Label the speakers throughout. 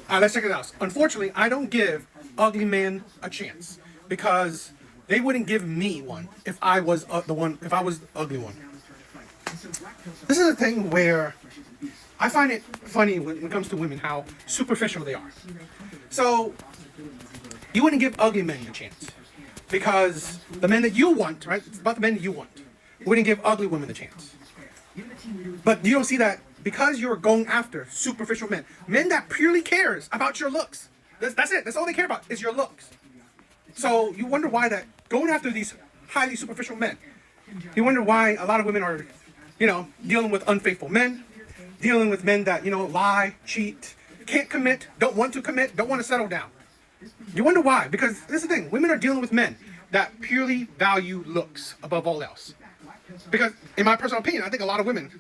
Speaker 1: Let's check it out. Unfortunately, I don't give ugly men a chance because they wouldn't give me one if I was if I was the ugly one. This is a thing where I find it funny when it comes to women how superficial they are. So you wouldn't give ugly men a chance because the men that you want, right? It's about the men that you want. Wouldn't give ugly women a chance. But you don't see that because you're going after superficial men that purely cares about your looks. That's it. That's all they care about is your looks. So you wonder why that going after these highly superficial men. You wonder why a lot of women are, dealing with unfaithful men, dealing with men that, lie, cheat, can't commit, don't want to settle down. You wonder why? Because this is the thing. Women are dealing with men that purely value looks above all else. Because in my personal opinion, I think a lot of women,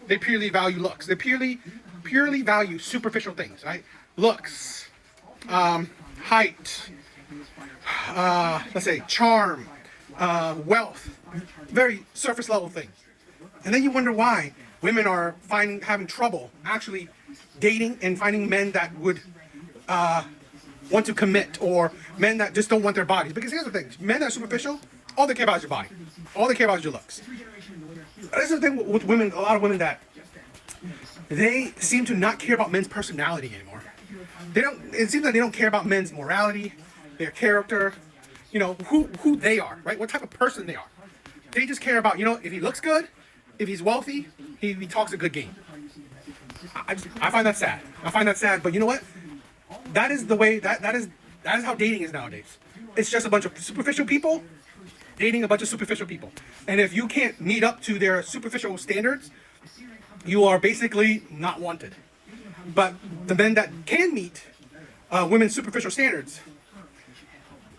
Speaker 1: they purely value looks. They purely value superficial things, right? Looks, height, let's say charm, wealth, very surface level things. And then you wonder why women are having trouble actually dating and finding men that would want to commit, or men that just don't want their bodies. Because here's the thing, men that are superficial, all they care about is your body. All they care about is your looks. This is the thing with women, a lot of women that they seem to not care about men's personality anymore. It seems like they don't care about men's morality, their character, who they are, right? What type of person they are. They just care about, if he looks good, if he's wealthy, he talks a good game. I find that sad. But you know what? That is the way, that is how dating is nowadays. It's just a bunch of superficial people dating a bunch of superficial people. And if you can't meet up to their superficial standards, you are basically not wanted. But the men that can meet women's superficial standards,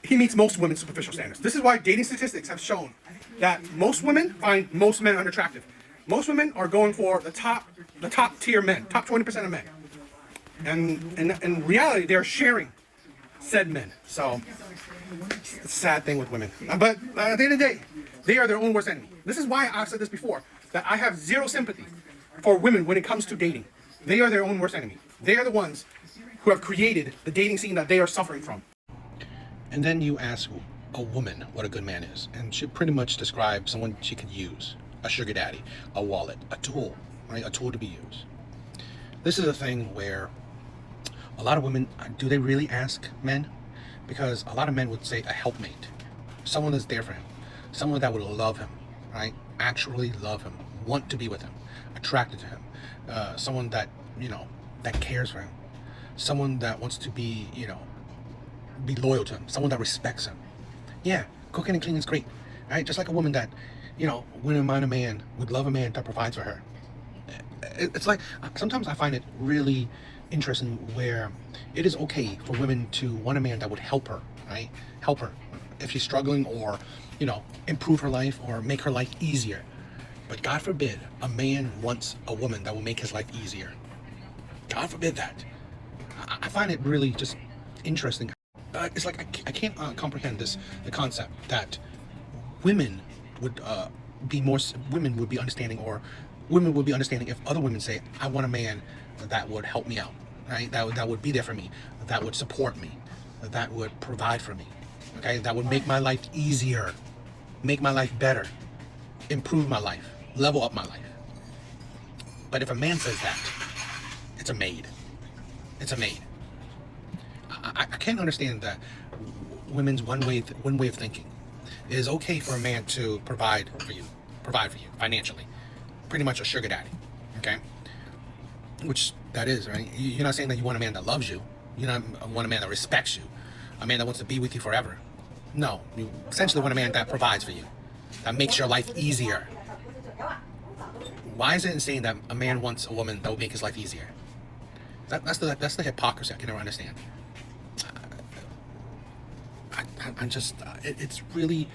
Speaker 1: he meets most women's superficial standards. This is why dating statistics have shown that most women find most men unattractive. Most women are going for the top tier men, top 20% of men. And in reality, they're sharing said men. So it's a sad thing with women. But at the end of the day, they are their own worst enemy. This is why I've said this before, that I have zero sympathy for women when it comes to dating. They are their own worst enemy. They are the ones who have created the dating scene that they are suffering from. And then you ask a woman what a good man is, and she pretty much describes someone she could use. A sugar daddy, a wallet, a tool, right? A tool to be used. This is a thing where a lot of women, do they really ask men? Because a lot of men would say a helpmate, someone that's there for him, someone that would love him, right? Actually love him, want to be with him, attracted to him, someone that, that cares for him, someone that wants to be, be loyal to him, someone that respects him. Yeah, cooking and cleaning is great, right? Just like a woman that, wouldn't mind a man, would love a man that provides for her. It's like, sometimes I find it really interesting where it is okay for women to want a man that would help her, right? Help her if she's struggling, or, improve her life or make her life easier. But God forbid a man wants a woman that will make his life easier. God forbid that. I find it really just interesting. It's like I can't comprehend the concept that women would women would be understanding, or women would be understanding if other women say, I want a man that would help me out, right? That would be there for me, that would support me, that would provide for me, okay? That would make my life easier, make my life better, improve my life, level up my life. But if a man says that, it's a maid. It's a maid. I can't understand that women's one way of thinking. It is okay for a man to provide for you financially, pretty much a sugar daddy, okay? Which that is, right? You're not saying that you want a man that loves you. You don't want a man that respects you, a man that wants to be with you forever. No, you essentially want a man that provides for you, that makes your life easier. Why is it insane that a man wants a woman that will make his life easier? That's the hypocrisy I can never understand. I'm just, it's really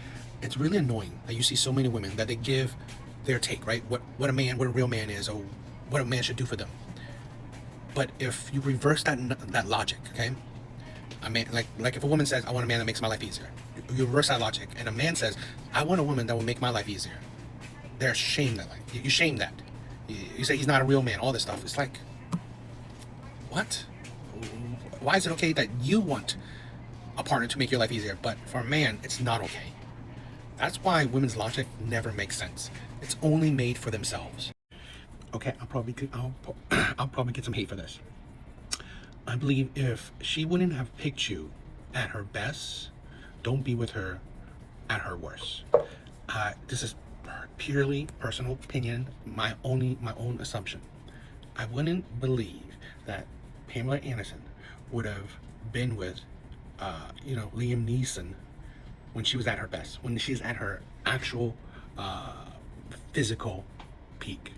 Speaker 1: annoying that you see so many women that they give their take, right? What a real man is, or what a man should do for them. But if you reverse that logic, okay? I mean, like if a woman says, I want a man that makes my life easier, you reverse that logic, and a man says, I want a woman that will make my life easier. They're ashamed that, you shame that. You say he's not a real man, all this stuff. It's like, what? Why is it okay that you want a partner to make your life easier, but for a man, it's not okay? That's why women's logic never makes sense. It's only made for themselves. Okay, I'll probably get some hate for this. I believe if she wouldn't have picked you at her best, don't be with her at her worst. This is purely personal opinion, my own assumption. I wouldn't believe that Pamela Anderson would have been with, Liam Neeson when she was at her best, when she's at her actual physical peak.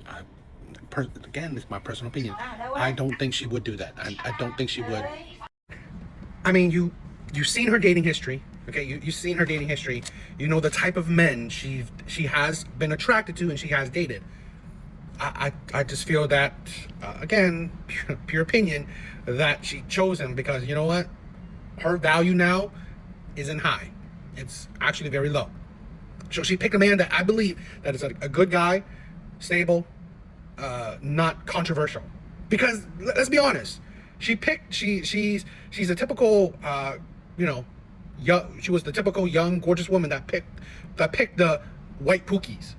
Speaker 1: Again, it's my personal opinion. I don't think she would do that. I don't think she would. I mean, you've seen her dating history. Okay, you've seen her dating history. You know the type of men she has been attracted to and she has dated. I just feel that, again, pure opinion, that she chose him because, you know what? Her value now isn't high. It's actually very low. So she picked a man that I believe that is a good guy, stable, not controversial. Because let's be honest, she's a typical, she was the typical young, gorgeous woman that picked the white pookies.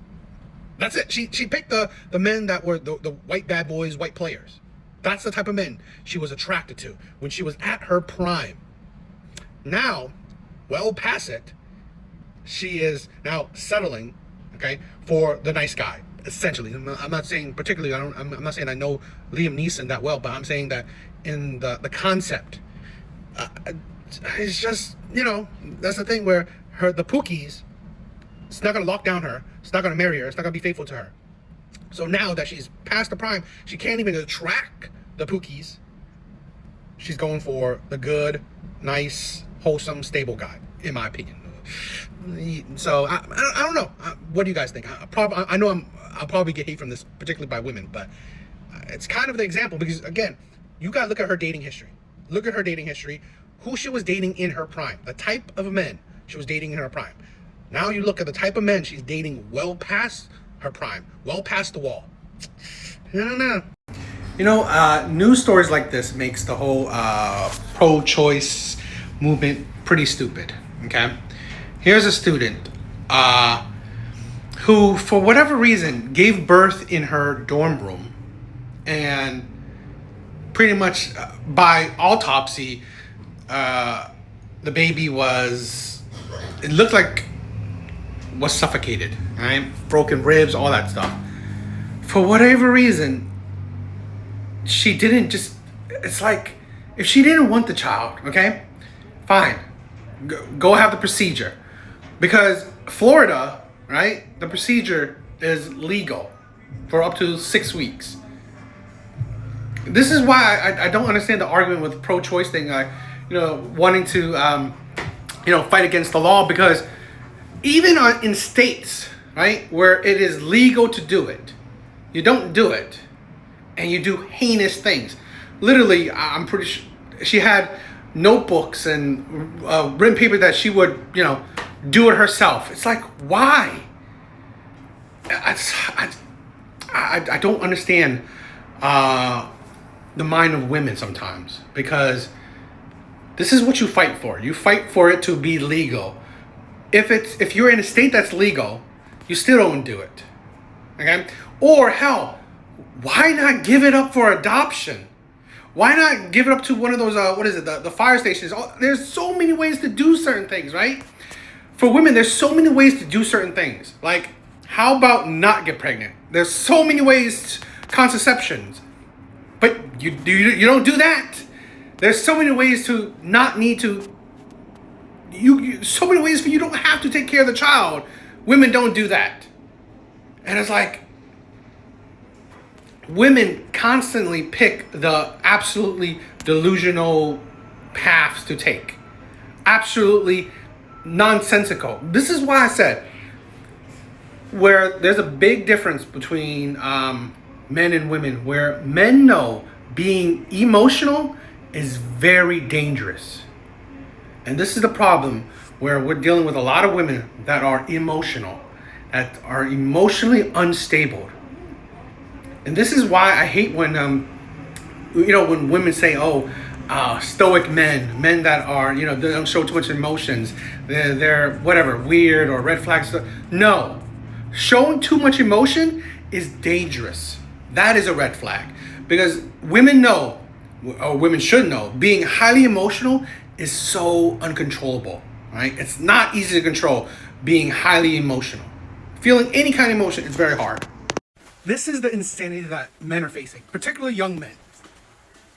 Speaker 1: That's it. She picked the men that were the white bad boys, white players. That's the type of men she was attracted to when she was at her prime. Now, well past it, she is now settling, okay, for the nice guy. Essentially, I'm not saying particularly. I'm not saying I know Liam Neeson that well, but I'm saying that in the concept, it's just, that's the thing where the pookies, it's not gonna lock down her. It's not gonna marry her. It's not gonna be faithful to her. So now that she's past the prime, she can't even attract the pookies. She's going for the good, nice, wholesome, stable guy, in my opinion. So I don't know. What do you guys think? I know I'll probably get hate from this, particularly by women, but it's kind of the example because, again, you gotta look at her dating history. Look at her dating history. Who she was dating in her prime. The type of men she was dating in her prime. Now you look at the type of men she's dating well past her prime, well past the wall. I don't know. News stories like this makes the whole pro-choice movement pretty stupid, okay? Here's a student who, for whatever reason, gave birth in her dorm room, and pretty much by autopsy, the baby it looked like was suffocated, right? Broken ribs, all that stuff. For whatever reason, she didn't it's like, if she didn't want the child, okay, fine, go have the procedure. Because Florida, right, the procedure is legal for up to 6 weeks. This is why I don't understand the argument with the pro-choice thing, wanting to, fight against the law, because even in states, right, where it is legal to do it, you don't do it, and you do heinous things. Literally, I'm pretty sure she had notebooks and written paper that she would, do it herself. It's like, why? I don't understand the mind of women sometimes, because this is what you fight for. You fight for it to be legal. If you're in a state that's legal, you still don't do it. Okay? Or hell, why not give it up for adoption? Why not give it up to one of those the fire stations? There's so many ways to do certain things, right? For women, there's so many ways to do certain things. Like, how about not get pregnant? There's so many ways, contraceptions. But you don't do that. There's so many ways to not need to. So many ways for you don't have to take care of the child. Women don't do that. And it's like, women constantly pick the absolutely delusional paths to take. Absolutely nonsensical. This is why I said, where there's a big difference between men and women, where men know being emotional is very dangerous. And this is the problem, where we're dealing with a lot of women that are emotional, that are emotionally unstable. And this is why I hate when when women say, "Oh, stoic men that are, they don't show too much emotions. They're whatever, weird or red flags. No, showing too much emotion is dangerous. That is a red flag because women know, or women should know, being highly emotional is so uncontrollable. Right? It's not easy to control being highly emotional. Feeling any kind of emotion is very hard. This is the insanity that men are facing, particularly young men.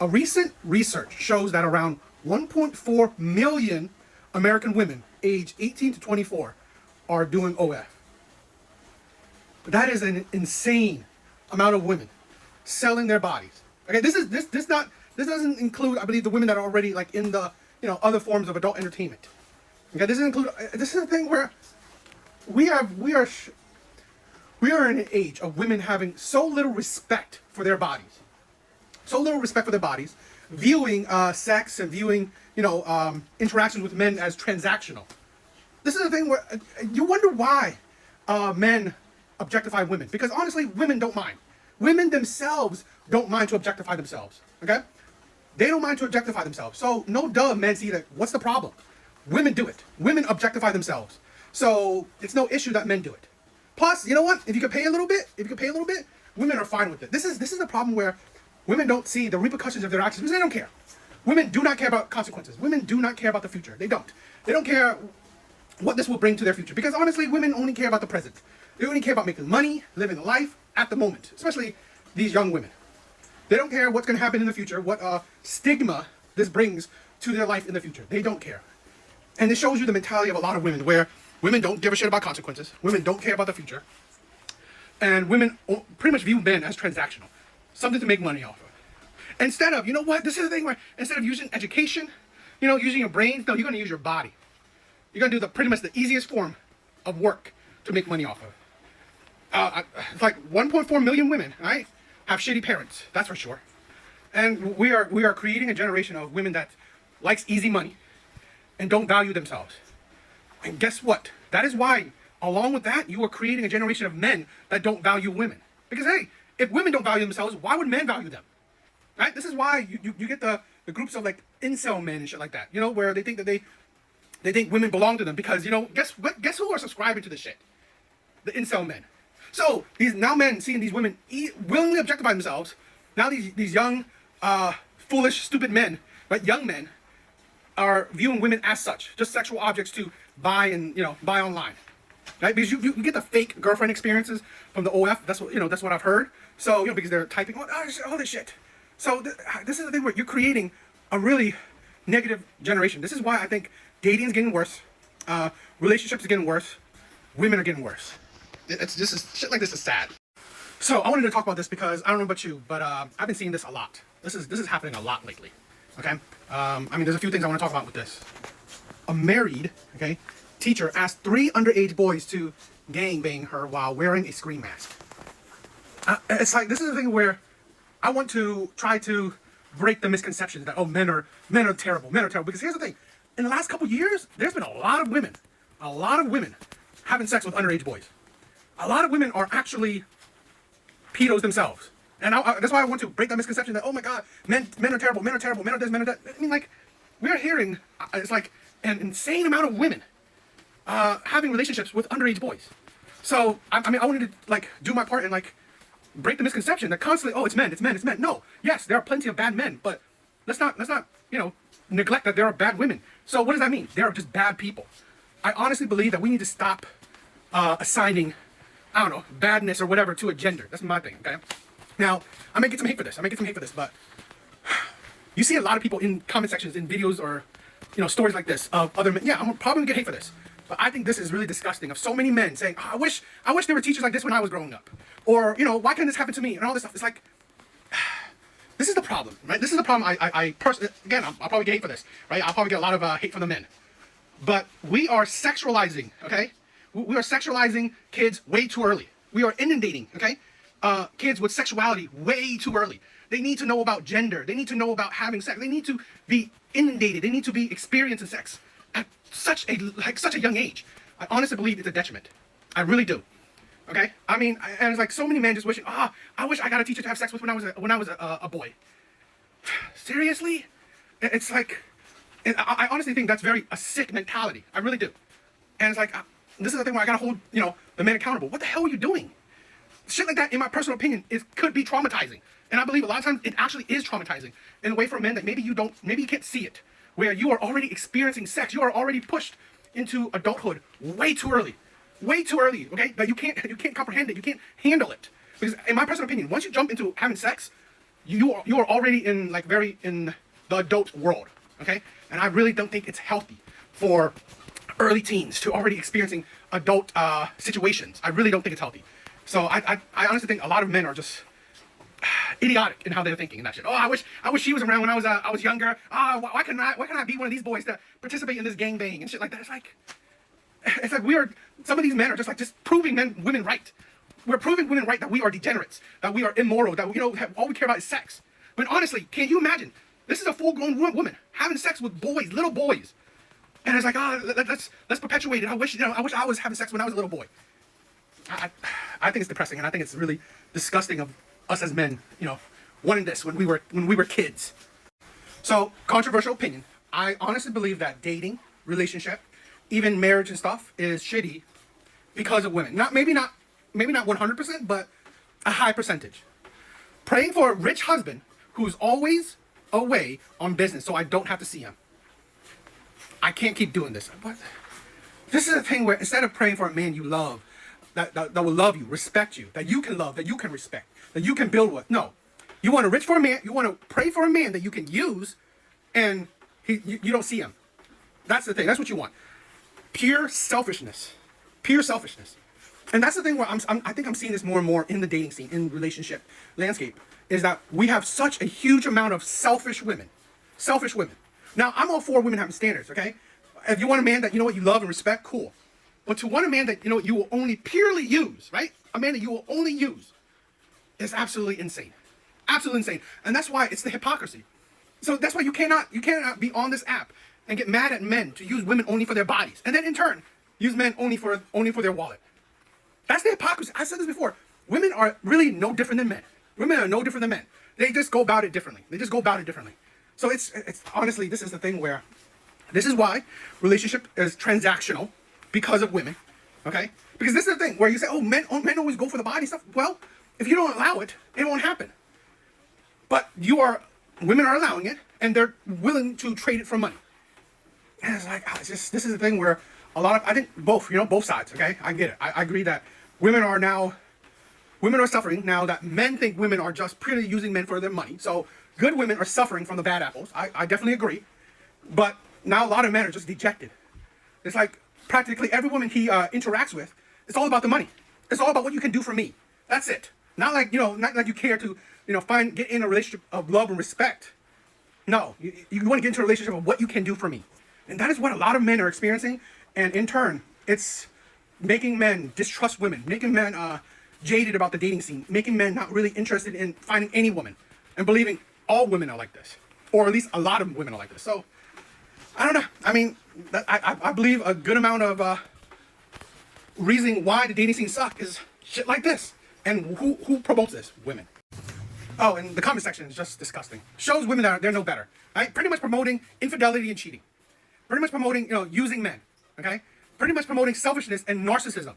Speaker 1: A recent research shows that around 1.4 million American women aged 18 to 24 are doing OF. That is an insane amount of women selling their bodies. Okay, this doesn't include, I believe, the women that are already like in the other forms of adult entertainment. Okay, this is a thing where we are in an age of women having so little respect for their bodies. So little respect for their bodies, viewing sex and viewing, interactions with men as transactional. This is a thing where you wonder why men objectify women. Because honestly, women don't mind. Women themselves don't mind to objectify themselves. Okay? They don't mind to objectify themselves. So no duh, men see that. What's the problem? Women do it. Women objectify themselves. So it's no issue that men do it. Plus, you know what? If you can pay a little bit, women are fine with it. This is the problem where women don't see the repercussions of their actions because they don't care. Women do not care about consequences. Women do not care about the future. They don't. They don't care what this will bring to their future. Because honestly, women only care about the present. They only care about making money, living a life at the moment. Especially these young women. They don't care what's going to happen in the future, what stigma this brings to their life in the future. They don't care. And it shows you the mentality of a lot of women where women don't give a shit about consequences. Women don't care about the future. And women pretty much view men as transactional. Something to make money off of. Instead of, this is the thing where instead of using education, using your brain, no, you're going to use your body. You're going to do pretty much the easiest form of work to make money off of. It's like 1.4 million women, right, have shitty parents. That's for sure. And we are creating a generation of women that likes easy money and don't value themselves. And guess what? That is why, along with that, you are creating a generation of men that don't value women. Because hey, if women don't value themselves, why would men value them? Right? This is why you get the groups of like incel men and shit like that. Where they think that they think women belong to them because guess who are subscribing to this shit? The incel men. So these now men seeing these women willingly objectify themselves. Now these young, foolish, stupid men, right? Young men are viewing women as such, just sexual objects to buy and buy online. Right? Because you get the fake girlfriend experiences from the OF. That's what I've heard. So because they're typing all this shit. So this is the thing where you're creating a really negative generation. This is why I think dating is getting worse. Relationships are getting worse. Women are getting worse. Shit like this is sad. So I wanted to talk about this because I don't know about you, but I've been seeing this a lot. This is happening a lot lately. Okay. There's a few things I want to talk about with this. A married teacher asked 3 underage boys to gangbang her while wearing a screen mask. It's like this is the thing where I want to try to break the misconceptions that men are terrible, because here's the thing. In the last couple years, there's been a lot of women having sex with underage boys. A lot of women are actually pedos themselves. And that's why I want to break that misconception that, oh my God, men are terrible, men are this, men are that. We're hearing, it's like an insane amount of women having relationships with underage boys. So, I wanted to do my part and break the misconception that constantly, it's men. No, yes, there are plenty of bad men, but let's not neglect that there are bad women. So what does that mean? They are just bad people. I honestly believe that we need to stop assigning, badness or whatever to a gender. That's my thing, okay? Now, I may get some hate for this, but you see a lot of people in comment sections, in videos or, stories like this of other men. Yeah, I'm probably gonna get hate for this. But I think this is really disgusting of so many men saying, I wish there were teachers like this when I was growing up. Or, why can't this happen to me? And all this stuff. It's like, this is the problem, right? This is the problem I personally, again, I'll probably get hate for this, right? I'll probably get a lot of hate from the men. But we are sexualizing, okay? We are sexualizing kids way too early. We are inundating, okay? Kids with sexuality way too early. They need to know about gender. They need to know about having sex. They need to be inundated. They need to be experiencing sex at such a young age. I honestly believe it's a detriment. I really do. Okay? And it's like so many men just wishing, I wish I got a teacher to have sex with when I was a boy. Seriously? It's like, and I honestly think that's a sick mentality. I really do. And it's like, this is the thing where I gotta hold, the man accountable. What the hell are you doing? Shit like that, in my personal opinion, could be traumatizing. And I believe a lot of times it actually is traumatizing in a way for men that maybe you can't see it. Where you are already experiencing sex, you are already pushed into adulthood way too early. Way too early, okay? That you can't comprehend it, you can't handle it. Because in my personal opinion, once you jump into having sex, you are already in the adult world, okay? And I really don't think it's healthy for early teens to already experiencing adult situations. I really don't think it's healthy. So I honestly think a lot of men are just idiotic in how they're thinking and that shit. Oh, I wish she was around when I was younger. Why can't I be one of these boys to participate in this gangbang and shit like that? It's like some of these men are just proving women right. We're proving women right that we are degenerates, that we are immoral, that all we care about is sex. But honestly, can you imagine? This is a full-grown woman having sex with boys, little boys, and it's like, let's perpetuate it. I wish I was having sex when I was a little boy. I think it's depressing, and I think it's really disgusting of us as men, wanting this when we were kids. So, controversial opinion. I honestly believe that dating, relationship, even marriage and stuff is shitty because of women. Maybe not 100%, but a high percentage. Praying for a rich husband who's always away on business so I don't have to see him. I can't keep doing this. But this is a thing where instead of praying for a man you love, that will love you, respect you, that you can love, that you can respect, that you can build with. No. You want to rich for a man, you want to pray for a man that you can use, and you don't see him. That's the thing. That's what you want. Pure selfishness. Pure selfishness. And that's the thing where I think I'm seeing this more and more in the dating scene, in relationship landscape, is that we have such a huge amount of selfish women. Selfish women. Now, I'm all for women having standards, okay? If you want a man that you love and respect, cool. But to want a man that you will only purely use, right? A man that you will only use is absolutely insane. Absolutely insane. And that's why it's the hypocrisy. So that's why you cannot be on this app and get mad at men to use women only for their bodies, and then in turn use men only for their wallet. That's the hypocrisy. I said this before. Women are really no different than men. Women are no different than men. They just go about it differently. So it's honestly, this is the thing where this is why relationship is transactional because of women. Okay? Because this is the thing where you say, oh, men always go for the body stuff. Well, if you don't allow it, it won't happen. But women are allowing it, and they're willing to trade it for money. And it's like, this is the thing where I think both sides, okay? I get it. I agree that women are suffering now that men think women are just purely using men for their money. So good women are suffering from the bad apples. I definitely agree. But now a lot of men are just dejected. It's like practically every woman he interacts with, it's all about the money. It's all about what you can do for me. That's it. Not like you care to, get in a relationship of love and respect. No, you want to get into a relationship of what you can do for me. And that is what a lot of men are experiencing. And in turn, it's making men distrust women, making men jaded about the dating scene, making men not really interested in finding any woman and believing all women are like this, or at least a lot of women are like this. So, I don't know. I mean, I believe a good amount of reasoning why the dating scene sucks is shit like this. And who promotes this? Women. Oh, and the comment section is just disgusting. Shows women that they're no better. Right? Pretty much promoting infidelity and cheating. Pretty much promoting, using men. Okay? Pretty much promoting selfishness and narcissism.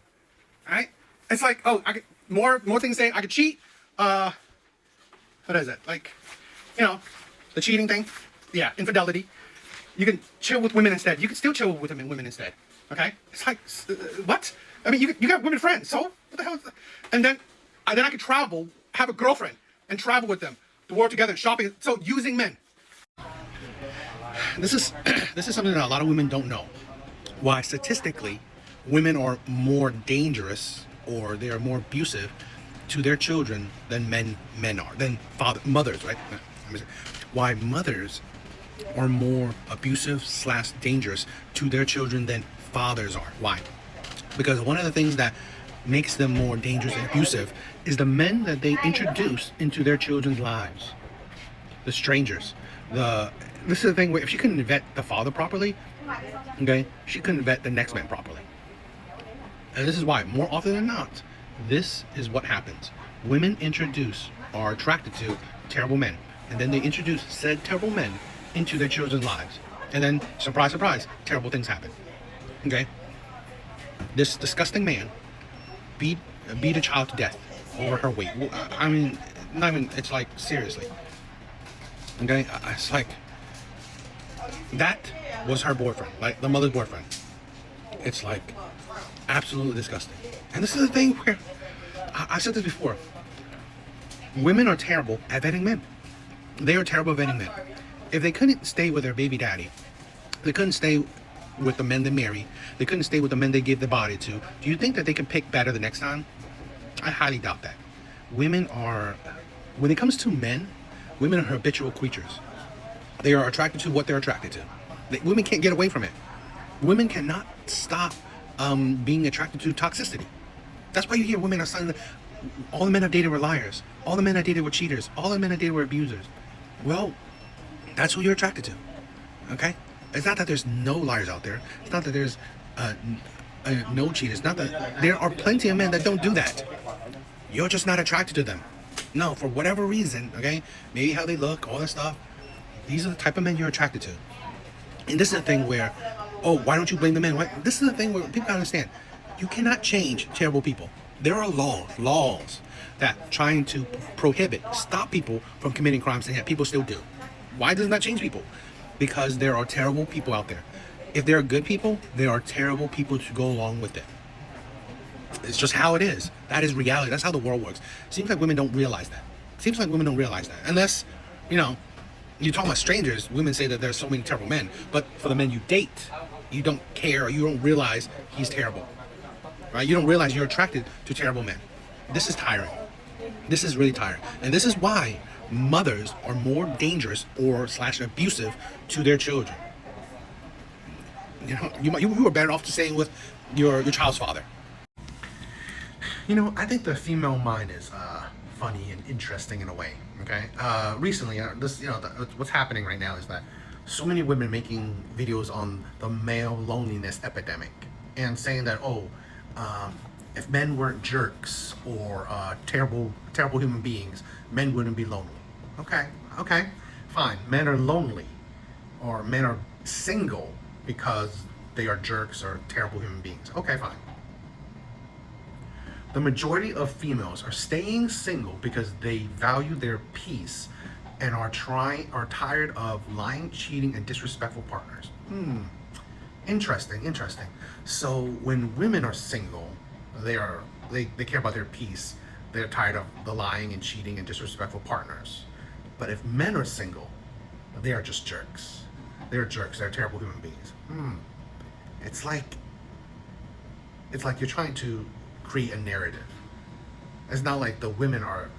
Speaker 1: Alright? It's like, oh, I get more things saying I could cheat. What is it? Like, the cheating thing. Yeah, infidelity. You can chill with women instead. You can still chill with women instead. Okay? It's like, what? I mean, you got women friends, so what the hell is that? And then I could travel, have a girlfriend, and travel with them, the world together, shopping. So using men. This is something that a lot of women don't know. Why statistically, women are more dangerous or they are more abusive to their children than men are, than mothers, right? Why mothers are more abusive / dangerous to their children than fathers are. Why? Because one of the things that makes them more dangerous and abusive is the men that they introduce into their children's lives. The strangers. This is the thing where if she couldn't vet the father properly, okay, she couldn't vet the next man properly. And this is why, more often than not, this is what happens. Women are attracted to terrible men. And then they introduce said terrible men into their children's lives. And then, surprise, surprise, terrible things happen. Okay? This disgusting man beat a child to death over her weight. I mean, not even, it's like, seriously. Okay? It's like, that was her boyfriend, like the mother's boyfriend. It's like, absolutely disgusting. And this is the thing where, I said this before, women are terrible at vetting men. They are terrible at vetting men. If they couldn't stay with their baby daddy, they couldn't stay with the men they marry, they couldn't stay with the men they give their body to, do you think that they can pick better the next time? I highly doubt that. Women are, when it comes to men, women are habitual creatures. They are attracted to what they're attracted to. Women can't get away from it. Women cannot stop being attracted to toxicity. That's why you hear women are saying, all the men I've dated were liars. All the men I dated were cheaters. All the men I dated were abusers. Well, that's who you're attracted to. Okay? It's not that there's no liars out there. It's not that there's no cheaters. It's not that there are plenty of men that don't do that. You're just not attracted to them. No, for whatever reason, okay? Maybe how they look, all that stuff. These are the type of men you're attracted to. And this is the thing where, oh, why don't you blame the men? This is the thing where people gotta understand. You cannot change terrible people. There are laws that trying to stop people from committing crimes, and yet people still do. Why doesn't that change people? Because there are terrible people out there. If there are good people, there are terrible people to go along with it. It's just how it is. That is reality. That's how the world works. Seems like women don't realize that. Unless, you talk about strangers, women say that there's so many terrible men. But for the men you date, you don't care, or you don't realize he's terrible. Right? You don't realize you're attracted to terrible men. This is tiring. This is really tiring. And this is why mothers are more dangerous or / abusive to their children. You were better off to staying with your child's father. I think the female mind is funny and interesting in a way. Okay. Recently, what's happening right now is that so many women making videos on the male loneliness epidemic and saying that, if men weren't jerks or terrible human beings, men wouldn't be lonely. Okay, fine. Men are lonely, or men are single because they are jerks or terrible human beings. Okay, fine. The majority of females are staying single because they value their peace and are tired of lying, cheating, and disrespectful partners. Interesting. So when women are single, they care about their peace. They're tired of the lying and cheating and disrespectful partners. But if men are single, they are just jerks. They're jerks. They're terrible human beings. It's like you're trying to create a narrative. It's not like the women aren't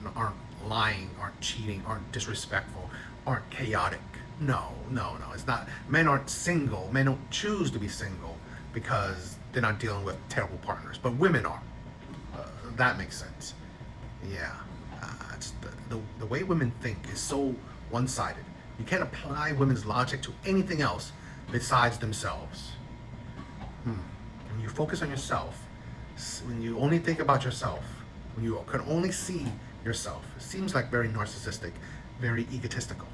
Speaker 1: lying, aren't cheating, aren't disrespectful, aren't chaotic. No. It's not. Men aren't single. Men don't choose to be single because they're not dealing with terrible partners. But women are. That makes sense. Yeah. It's the way women think is so one-sided. You can't apply women's logic to anything else besides themselves. When you focus on yourself, when you only think about yourself, when you can only see yourself, it seems like very narcissistic, very egotistical.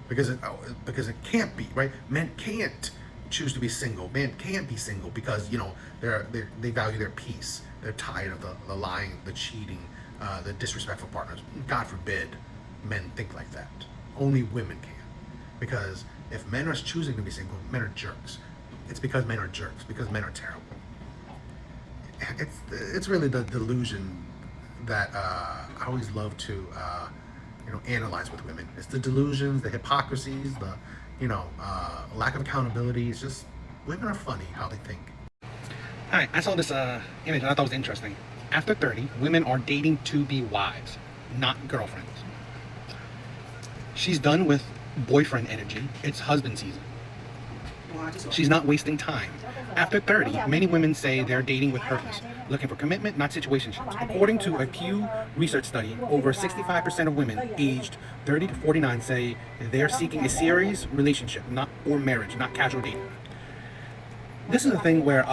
Speaker 1: Because it can't be, right? Men can't choose to be single. Men can't be single because they value their peace. They're tired of the lying, the cheating, the disrespectful partners. God forbid men think like that. Only women can. Because if men are choosing to be single, men are jerks. It's because men are jerks, because men are terrible. It's really the delusion that I always love to analyze with women. It's the delusions, the hypocrisies, the lack of accountability. It's just women are funny how they think. All right, I saw this image and I thought it was interesting. After 30, women are dating to be wives, not girlfriends. She's done with boyfriend energy. It's husband season. She's not wasting time. After 30, many women say they're dating with purpose, looking for commitment, not situationships. According to a Pew Research study, over 65% of women aged 30 to 49 say they're seeking a serious relationship, or marriage, not casual dating. This is the thing where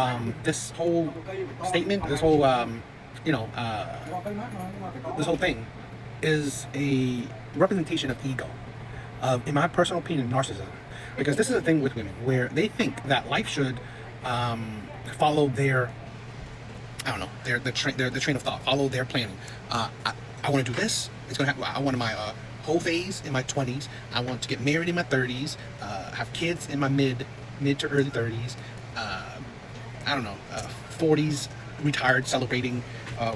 Speaker 1: this whole statement, this whole thing is a representation of ego. of, in my personal opinion, narcissism. Because this is the thing with women, where they think that life should follow their, I don't know, their train of thought, follow their planning. I want to do this. It's gonna happen. I want my whole phase in my 20s. I want to get married in my 30s. Have kids in my mid to early 30s. I don't know, 40s retired, celebrating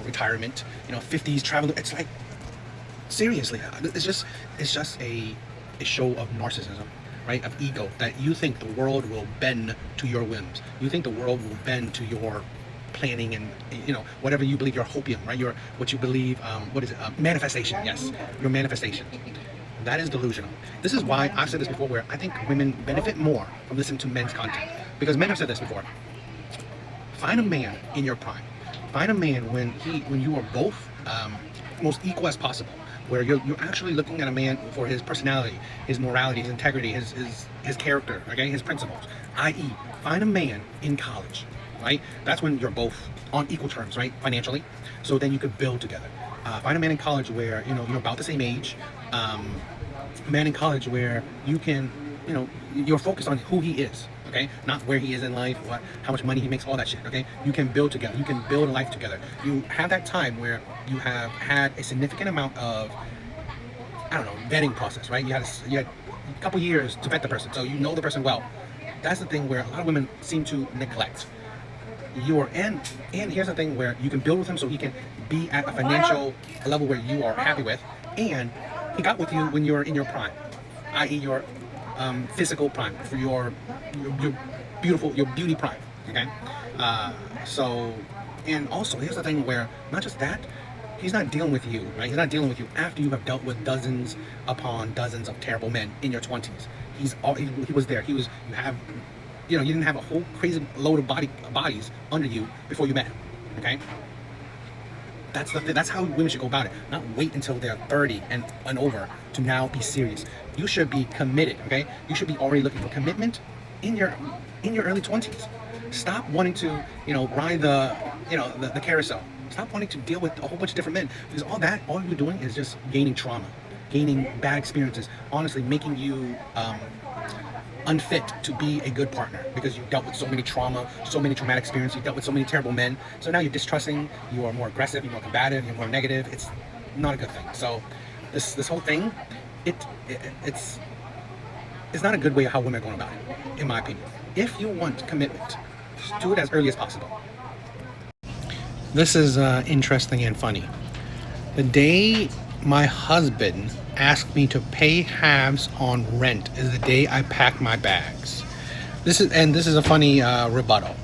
Speaker 1: retirement. 50s traveling. It's like, seriously, it's just a show of narcissism, right? Of ego, that you think the world will bend to your whims. You think the world will bend to your planning and whatever you believe, your hopium, right? What you believe, what is it? Manifestation. Yes, your manifestation. That is delusional. This is why I've said this before, where I think women benefit more from listening to men's content, because men have said this before. Find a man in your prime. Find a man when you are both most equal as possible, where you're actually looking at a man for his personality, his morality, his integrity, his character, okay, his principles. I.e., find a man in college, right? That's when you're both on equal terms, right, financially. So then you could build together. Find a man in college where you're about the same age. A man in college where you can, you're focused on who he is, okay, not where he is in life, how much money he makes, all that shit, okay. You can build together. You can build a life together. You have that time where you have had a significant amount of, I don't know, vetting process, right? You had a couple years to vet the person, so you know the person well. That's the thing where a lot of women seem to neglect. And here's the thing where you can build with him so he can be at a financial level where you are happy with, and he got with you when you're in your prime, i.e. your physical prime, for your beauty prime, okay? So, and also here's the thing where not just that, he's not dealing with you, right? He's not dealing with you after you have dealt with dozens upon dozens of terrible men in your 20s. He was there. You didn't have a whole crazy load of bodies under you before you met him, okay? That's how women should go about it. Not wait until they're 30 and over to now be serious. You should be committed, okay? You should be already looking for commitment in your early 20s. Stop wanting to, ride the carousel. Stop wanting to deal with a whole bunch of different men, because all you're doing is just gaining trauma, gaining bad experiences, honestly making you unfit to be a good partner, because you've dealt with so many trauma, so many traumatic experiences, you've dealt with so many terrible men. So now you're distrusting, you are more aggressive, you're more combative, you're more negative. It's not a good thing. So this whole thing, it's not a good way of how women are going about it, in my opinion. If you want commitment, just do it as early as possible. This is interesting and funny. The day my husband asked me to pay halves on rent is the day I pack my bags. This is a funny rebuttal.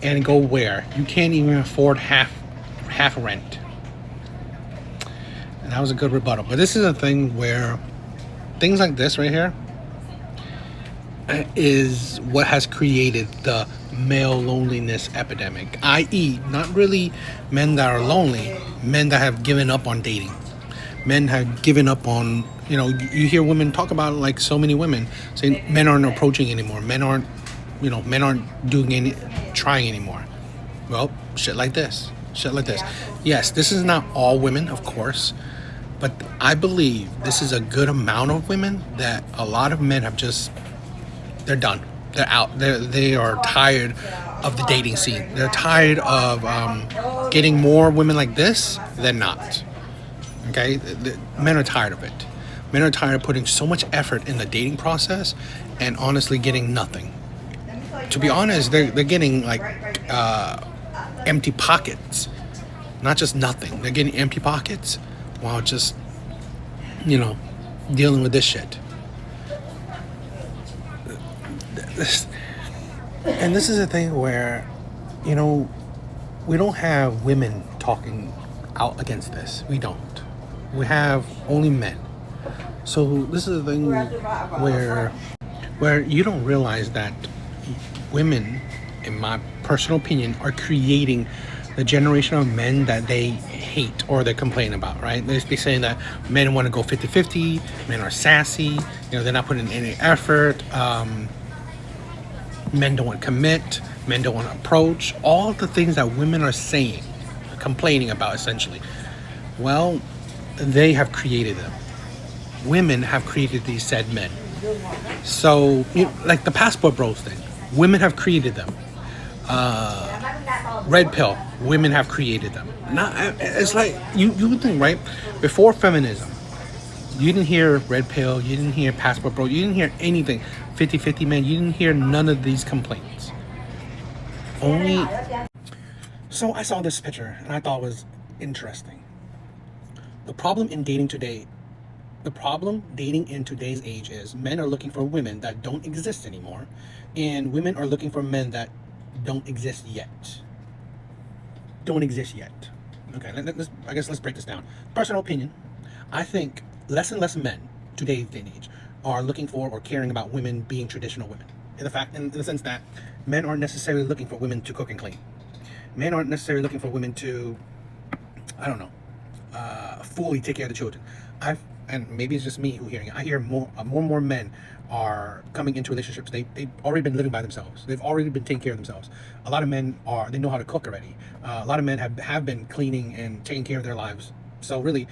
Speaker 1: And go where? You can't even afford half rent. And that was a good rebuttal. But this is a thing where things like this right here is what has created the male loneliness epidemic, i.e. not really men that are lonely, men that have given up on dating. Men have given up on, you hear women talk about it, like so many women saying men aren't approaching anymore. Men aren't doing trying anymore. Well, shit like this. Yes, this is not all women, of course, but I believe this is a good amount of women that a lot of men have they're done. They're out. They are tired of the dating scene. They're tired of getting more women like this than not. Okay, the men are tired of it. Men are tired of putting so much effort in the dating process and honestly getting nothing. To be honest, they're getting like empty pockets, not just nothing. They're getting empty pockets while just dealing with this shit. And this is a thing where we don't have women talking out against this. We don't. We have only men. So this is a thing where you don't realize that women, in my personal opinion, are creating the generation of men that they hate or they complain about, right? They say that men want to go 50-50, men are sassy, they're not putting in any effort, men don't want to commit, men don't want to approach, all the things that women are saying, complaining about essentially. Well, they have created them. women have created these said men. So, like the passport bros thing, women have created them. Red pill, women have created them. Not, it's like you would think, right? Before feminism, you didn't hear red pill, you didn't hear passport bro, you didn't hear anything. 50-50 men, you didn't hear none of these complaints. Only. So I saw this picture and I thought it was interesting. The problem dating in today's age is men are looking for women that don't exist anymore, and women are looking for men that don't exist yet. Okay, let's break this down. Personal opinion, I think less and less men today's day and age are looking for or caring about women being traditional women. In the sense that men aren't necessarily looking for women to cook and clean. Men aren't necessarily looking for women to, I don't know, fully take care of the children. And maybe it's just me who hearing it. I hear more and more men are coming into relationships. They've already been living by themselves. They've already been taking care of themselves. A lot of men they know how to cook already. A lot of men have been cleaning and taking care of their lives. So really,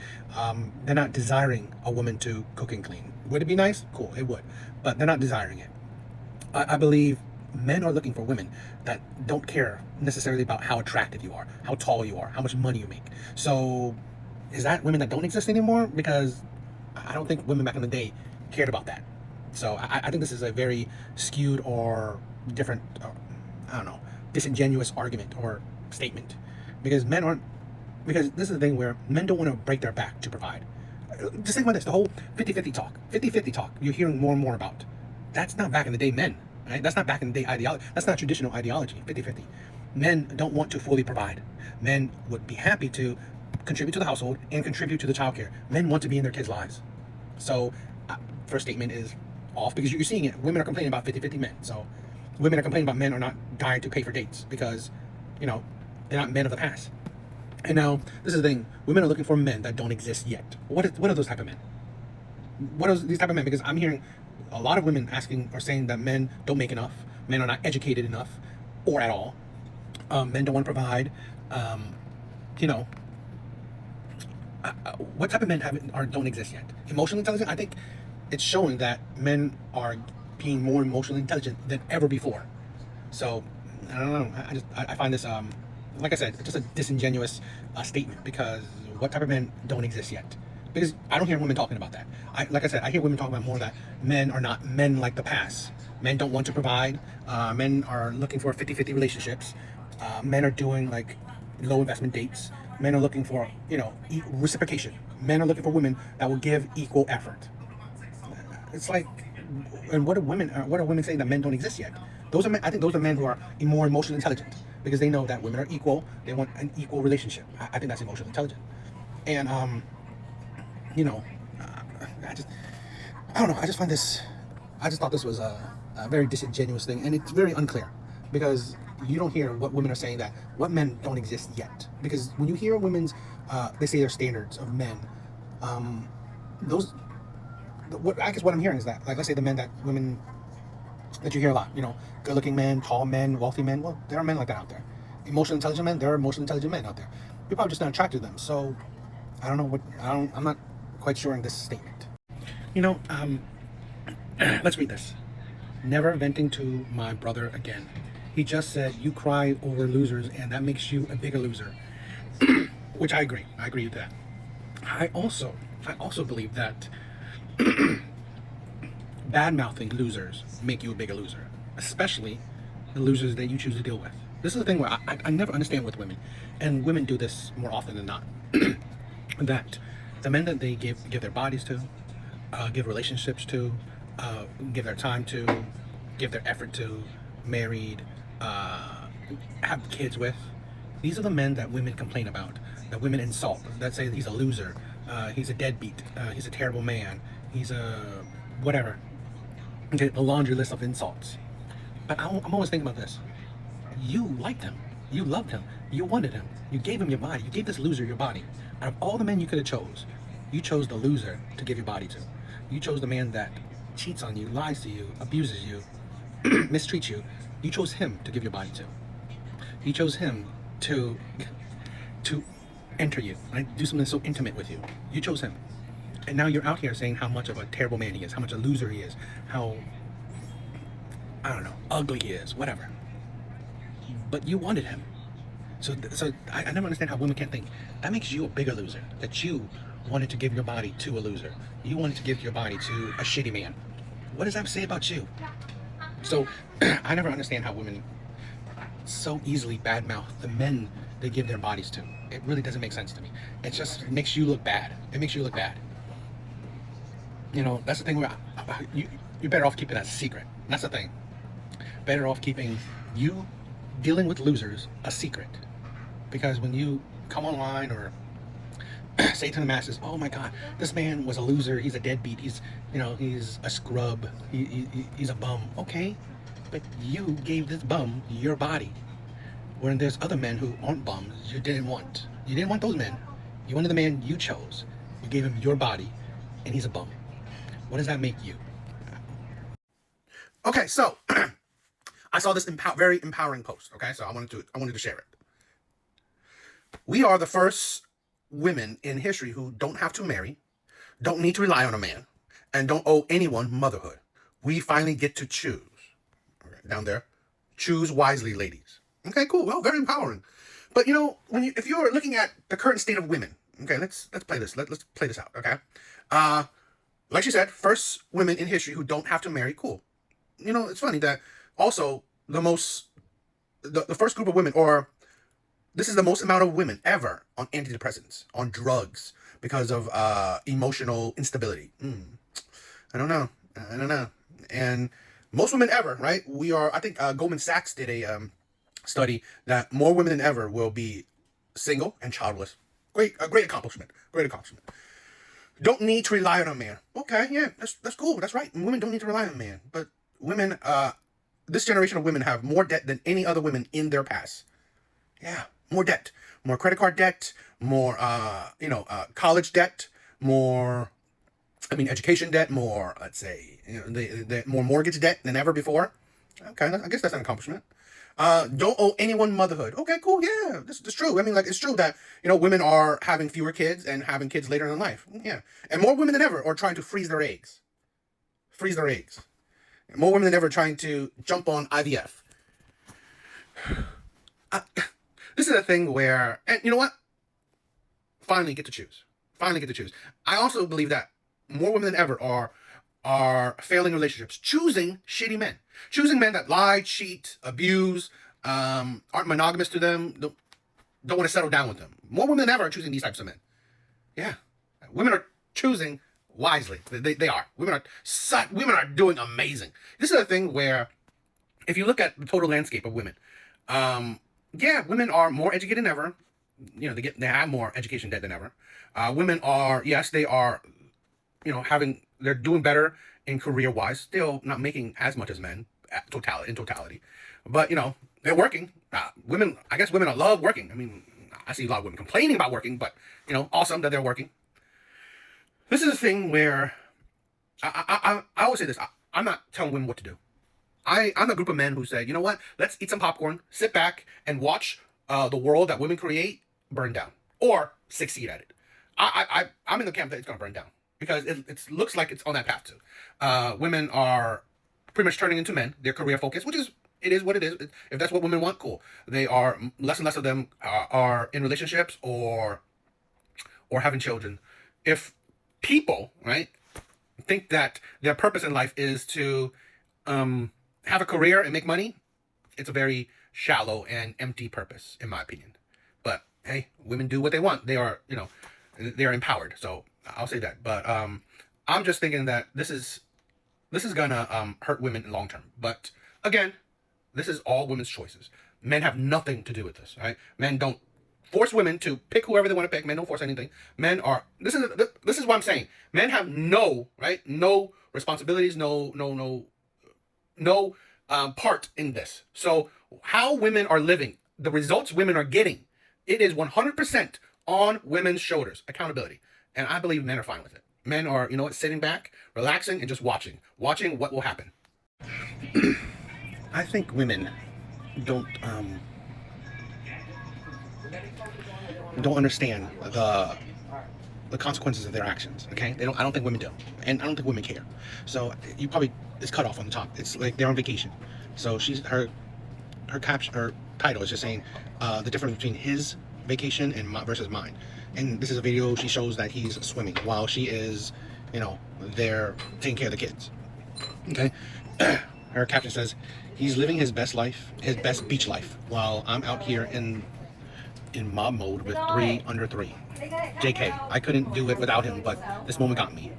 Speaker 1: they're not desiring a woman to cook and clean. Would it be nice? Cool, it would. But they're not desiring it. I believe men are looking for women that don't care necessarily about how attractive you are, how tall you are, how much money you make. So is that women that don't exist anymore? Because I don't think women back in the day cared about that. So I think this is a very skewed or different, I don't know, disingenuous argument or statement. Because because this is the thing where men don't want to break their back to provide. Just think about this, the whole 50-50 talk you're hearing more and more about. That's not back in the day men, right? That's not back in the day ideology. That's not traditional ideology, 50-50. Men don't want to fully provide. Men would be happy to contribute to the household and contribute to the childcare. Men want to be in their kids' lives. So first statement is off, because you're seeing it. Women are complaining about 50-50 men. So women are complaining about men are not dying to pay for dates because, they're not men of the past. And now, this is the thing. Women are looking for men that don't exist yet. What are those type of men? What are these type of men? Because I'm hearing a lot of women asking or saying that men don't make enough. Men are not educated enough or at all. Men don't want to provide. What type of men don't exist yet? Emotionally intelligent? I think it's showing that men are being more emotionally intelligent than ever before. So, I don't know. I find this, like I said, just a disingenuous statement, because what type of men don't exist yet? Because I don't hear women talking about that. Like I said, I hear women talking about more that men are not men like the past. Men don't want to provide. Men are looking for 50-50 relationships. Men are doing like low investment dates. Men are looking for, reciprocation. Men are looking for women that will give equal effort. It's like, and what are women saying that men don't exist yet? Those are men. I think those are men who are more emotionally intelligent, because they know that women are equal. They want an equal relationship. I think that's emotionally intelligent. And I don't know. I just thought this was a very disingenuous thing, and it's very unclear, because you don't hear what women are saying, that what men don't exist yet. Because when you hear women's, they say their standards of men, what I'm hearing is that, like, let's say the men that women that you hear a lot, good-looking men, tall men, wealthy men. Well, there are men like that out there. Emotionally intelligent men. There are emotionally intelligent men out there. People are just not attracted to them. So I don't know I'm not quite sure in this statement. Let's read this. Never venting to my brother again. He just said, you cry over losers, and that makes you a bigger loser. Which I agree. I agree with that. I also believe that bad-mouthing losers make you a bigger loser, especially the losers that you choose to deal with. This is the thing where I never understand with women, and women do this more often than not, that the men that they give their bodies to, give relationships to, give their time to, give their effort to, married, have kids with, these are the men that women complain about, that women insult, that say he's a loser, he's a deadbeat, he's a terrible man, he's a whatever. Okay, the laundry list of insults. But I'm always thinking about this. You liked him. You loved him. You wanted him. You gave him your body. You gave this loser your body. Out of all the men you could have chose, you chose the loser to give your body to. You chose the man that cheats on you, lies to you, abuses you, mistreats you. You chose him to give your body to. You chose him to enter you, right? Do something so intimate with you. You chose him. And now you're out here saying how much of a terrible man he is, how much a loser he is, how, I don't know, ugly he is, whatever. But you wanted him. So I never understand how women can't think. That makes you a bigger loser. That you wanted to give your body to a loser. You wanted to give your body to a shitty man. What does that say about you? So I never understand how women so easily badmouth the men they give their bodies to. It really doesn't make sense to me. It just makes you look bad. It makes you look bad. You know, that's the thing where you're better off keeping that a secret. That's the thing. Better off keeping you dealing with losers a secret. Because when you come online or say to the masses, oh my God, this man was a loser, he's a deadbeat, he's a scrub, he's a bum. Okay, but you gave this bum your body. When there's other men who aren't bums, you didn't want. You didn't want those men. You wanted the man you chose. You gave him your body, and he's a bum. What does that make you? Okay, so I saw this very empowering post. Okay, so I wanted to share it. We are the first women in history who don't have to marry, don't need to rely on a man, and don't owe anyone motherhood. We finally get to choose. Okay, down there, choose wisely, ladies. Okay, cool. Well, very empowering. But if you're looking at the current state of women, okay, let's play this. Let's play this out. Okay, like she said, first women in history who don't have to marry. Cool. It's funny that also the first group of women, or this is the most amount of women ever on antidepressants, on drugs, because of emotional instability. I don't know. And most women ever, right? I think Goldman Sachs did a study that more women than ever will be single and childless. A great accomplishment. Don't need to rely on a man. Okay, yeah, that's cool. That's right. Women don't need to rely on a man. But women, this generation of women have more debt than any other women in their past. Yeah, more debt, more credit card debt, more college debt, more education debt, more, let's say, more mortgage debt than ever before. Okay, I guess that's an accomplishment. Don't owe anyone motherhood. Okay, cool. Yeah, this is true. It's true that, women are having fewer kids and having kids later in life. Yeah. And more women than ever are trying to freeze their eggs. More women than ever trying to jump on IVF. This is a thing where, and you know what? Finally get to choose. I also believe that more women than ever are failing relationships, choosing shitty men. Choosing men that lie, cheat, abuse, aren't monogamous to them, don't want to settle down with them. More women than ever are choosing these types of men. Yeah. Women are choosing wisely. They are. Women are doing amazing. This is a thing where, if you look at the total landscape of women, women are more educated than ever. They have more education debt than ever. Women are, yes, they are, they're doing better in career-wise, still not making as much as men in totality. But, they're working. Women love working. I see a lot of women complaining about working, but, awesome that they're working. This is a thing where I always say this. I'm not telling women what to do. I'm a group of men who say, you know what? Let's eat some popcorn, sit back, and watch the world that women create burn down or succeed at it. I'm in the camp that it's going to burn down because it looks like it's on that path too. Women are pretty much turning into men. They're career focused, what it is. If that's what women want, cool. They are less and less of them are in relationships or having children. If people, right, think that their purpose in life is to have a career and make money, it's a very shallow and empty purpose, in my opinion. But hey, women do what they want. They are, they're empowered. So I'll say that. But I'm just thinking that this is gonna hurt women long term. But again, this is all women's choices. Men have nothing to do with this, right? Men don't force women to pick whoever they want to pick. Men don't force anything. Men are, this is what I'm saying. Men have no responsibilities, no part in this. So how women are living, the results women are getting, it is 100% on women's shoulders, accountability. And I believe men are fine with it. Men are, sitting back, relaxing, and just watching what will happen. I think women don't understand the consequences of their actions. Okay, they don't. I don't think women do, and I don't think women care. So you probably it's cut off on the top. It's like they're on vacation. So her caption, her title is just saying the difference between his vacation and versus mine. And this is a video. She shows that he's swimming while she is, you know, there taking care of the kids. Okay. Her caption says, "He's living his best life, his best beach life, while I'm out here in mob mode with 3 under 3. JK, I couldn't do it without him, but this moment got me."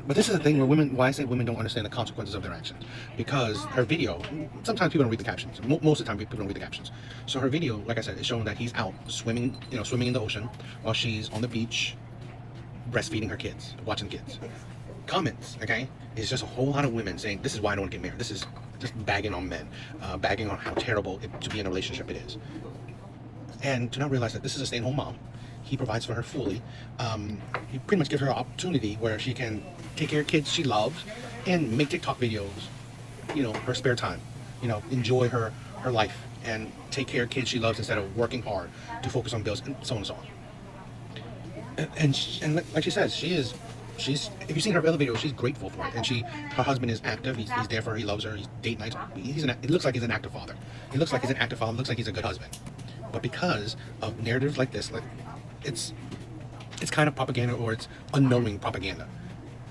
Speaker 1: But this is the thing where women, why I say women don't understand the consequences of their actions. Because her video, sometimes people don't read the captions. Most of the time people don't read the captions. So her video, like I said, is showing that he's out swimming, you know, swimming in the ocean while she's on the beach breastfeeding her kids, watching the kids. Comments, okay, is just a whole lot of women saying, this is why I don't want to get married. This is just bagging on men, bagging on how terrible to be in a relationship it is. And to not realize that this is a stay-at-home mom. He provides for her fully. He pretty much gives her an opportunity where she can take care of kids she loves and make TikTok videos, you know, her spare time. You know, enjoy her life and take care of kids she loves instead of working hard to focus on bills and so on and so on. And like she says, she's if you've seen her other videos, she's grateful for it. And her husband is active. He's there for her. He loves her. He's date nights. It looks like he's an active father. He looks like he's an active father. Looks like he's a good husband. But because of narratives like this, like it's kind of propaganda, or it's unknowing propaganda.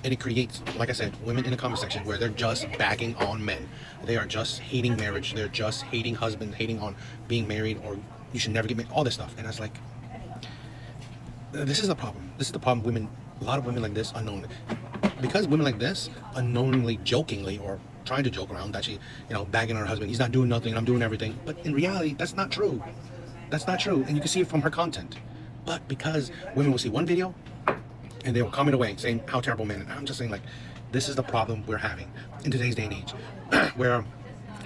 Speaker 1: And it creates, like I said, women in the comment section where they're just bagging on men. They are just hating marriage. They're just hating husbands, hating on being married, or you should never get married, all this stuff. And it's like, this is the problem. This is the problem. A lot of women like this unknowingly. Because women like this unknowingly, jokingly, or trying to joke around that she, you know, bagging on her husband, he's not doing nothing and I'm doing everything. But in reality, that's not true. That's not true. And you can see it from her content. But because women will see one video and they will comment away saying how terrible men. And I'm just saying, like, this is the problem we're having in today's day and age, where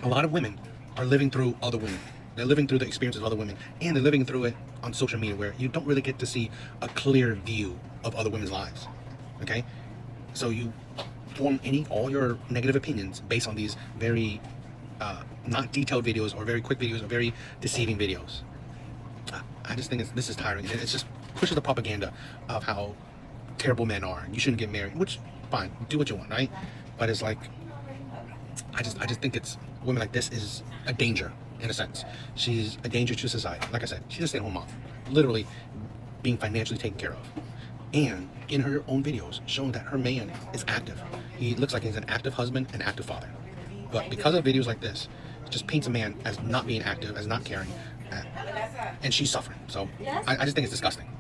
Speaker 1: a lot of women are living through other women. They're living through the experiences of other women, and they're living through it on social media, where you don't really get to see a clear view of other women's lives. Okay, so you form all your negative opinions based on these very not detailed videos, or very quick videos, or very deceiving videos. I just think this is tiring. It's just pushes the propaganda of how terrible men are. You shouldn't get married, which fine, do what you want, right? But it's like, I just think it's women like this is a danger. In a sense, she's a danger to society. Like I said, she's a stay-at-home mom, literally being financially taken care of, and in her own videos showing that her man is active. He looks like he's an active husband and active father. But because of videos like this, it just paints a man as not being active, as not caring, and she's suffering. So I just think it's disgusting.